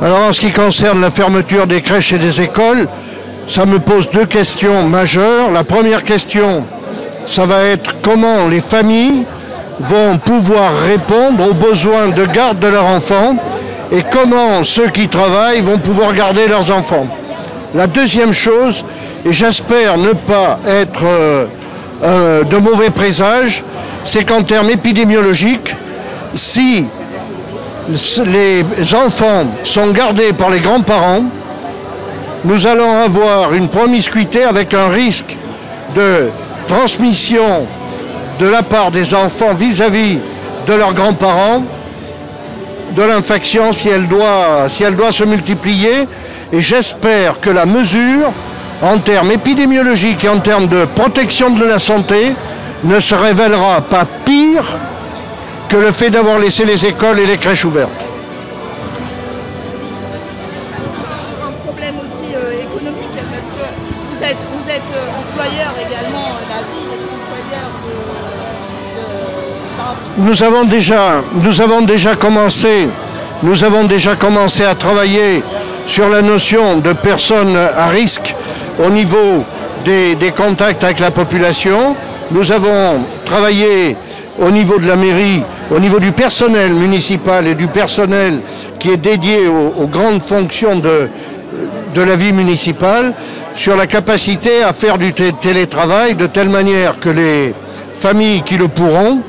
Alors en ce qui concerne la fermeture des crèches et des écoles, ça me pose deux questions majeures. La première question, ça va être comment les familles vont pouvoir répondre aux besoins de garde de leurs enfants et comment ceux qui travaillent vont pouvoir garder leurs enfants. La deuxième chose, et j'espère ne pas être de mauvais présage, c'est qu'en termes épidémiologiques, si les enfants sont gardés par les grands-parents, nous allons avoir une promiscuité avec un risque de transmission de la part des enfants vis-à-vis de leurs grands-parents, de l'infection si elle doit se multiplier. Et j'espère que la mesure, en termes épidémiologiques et en termes de protection de la santé, ne se révélera pas pire que le fait d'avoir laissé les écoles et les crèches ouvertes. Un problème aussi économique, parce que vous êtes employeur également, la ville est employeur Nous avons déjà commencé à travailler sur la notion de personnes à risque au niveau des contacts avec la population. Nous avons travaillé au niveau de la mairie, au niveau du personnel municipal et du personnel qui est dédié aux grandes fonctions de la vie municipale, sur la capacité à faire du télétravail de telle manière que les familles qui le pourront,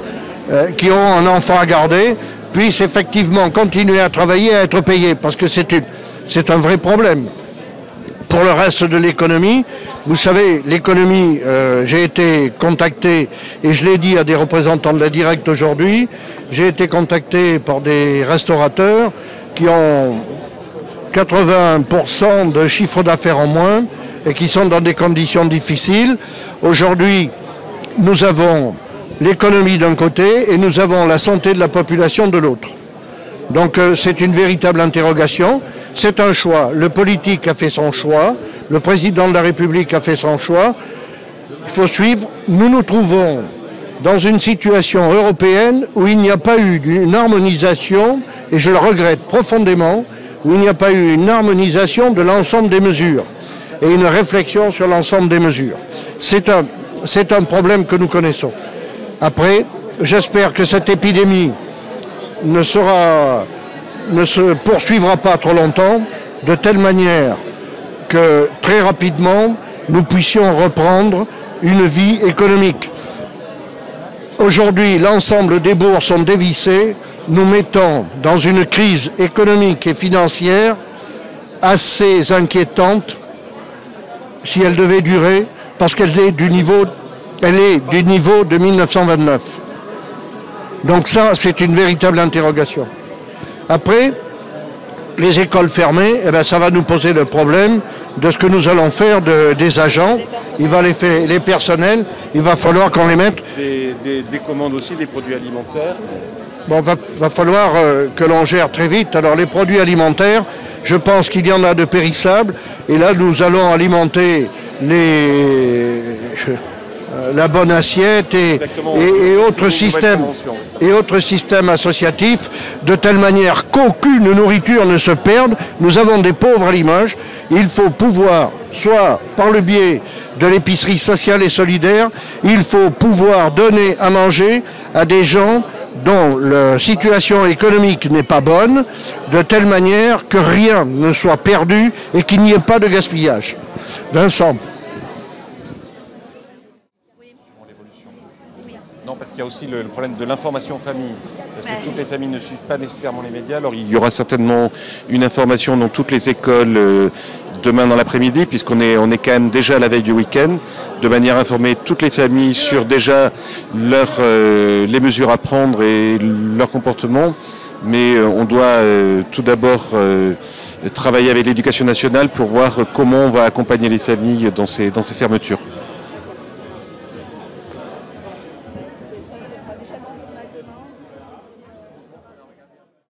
qui auront un enfant à garder, puissent effectivement continuer à travailler et à être payées, parce que c'est un vrai problème. Pour le reste de l'économie, vous savez, l'économie, j'ai été contacté, et je l'ai dit à des représentants de la Directe aujourd'hui, j'ai été contacté par des restaurateurs qui ont 80% de chiffre d'affaires en moins et qui sont dans des conditions difficiles. Aujourd'hui, nous avons l'économie d'un côté et nous avons la santé de la population de l'autre. Donc c'est une véritable interrogation, c'est un choix. Le politique a fait son choix, le président de la République a fait son choix. Il faut suivre. Nous nous trouvons dans une situation européenne où il n'y a pas eu une harmonisation, et je le regrette profondément, où il n'y a pas eu une harmonisation de l'ensemble des mesures et une réflexion sur l'ensemble des mesures. C'est un problème que nous connaissons. Après, j'espère que cette épidémie ne se poursuivra pas trop longtemps, de telle manière que très rapidement, nous puissions reprendre une vie économique. Aujourd'hui, l'ensemble des bourses sont dévissées, nous mettons dans une crise économique et financière assez inquiétante, si elle devait durer, parce qu'elle est du niveau de 1929. Donc ça, c'est une véritable interrogation. Après, les écoles fermées, eh bien, ça va nous poser le problème de ce que nous allons faire des agents. Les personnels, il va falloir qu'on les mette. Des commandes aussi, des produits alimentaires. Bon, va falloir que l'on gère très vite. Alors les produits alimentaires, je pense qu'il y en a de périssables. Et là, nous allons alimenter la bonne assiette et autres systèmes associatifs, de telle manière qu'aucune nourriture ne se perde. Nous avons des pauvres à l'image. Il faut pouvoir, soit par le biais de l'épicerie sociale et solidaire, il faut pouvoir donner à manger à des gens dont la situation économique n'est pas bonne, de telle manière que rien ne soit perdu et qu'il n'y ait pas de gaspillage. Vincent. Non, parce qu'il y a aussi le problème de l'information aux familles. Parce que toutes les familles ne suivent pas nécessairement les médias. Alors il y aura certainement une information dans toutes les écoles demain dans l'après-midi, puisqu'on est quand même déjà à la veille du week-end, de manière à informer toutes les familles sur déjà les mesures à prendre et leur comportement. Mais on doit tout d'abord travailler avec l'éducation nationale pour voir comment on va accompagner les familles dans ces fermetures.